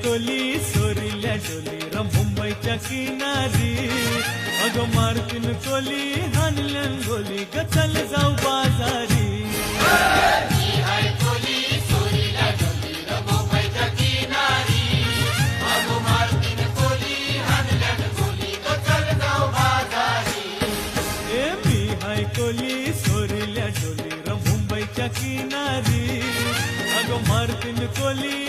कोली सोरिल्या डोलीर मुंबईच्या किनारी अगं मारतीन कोली हानल्यान गोली ग चल जाऊ बाजारी कोली सोरिल्या डोलीर मुंबईच्या किनारी अगं मारतीन कोली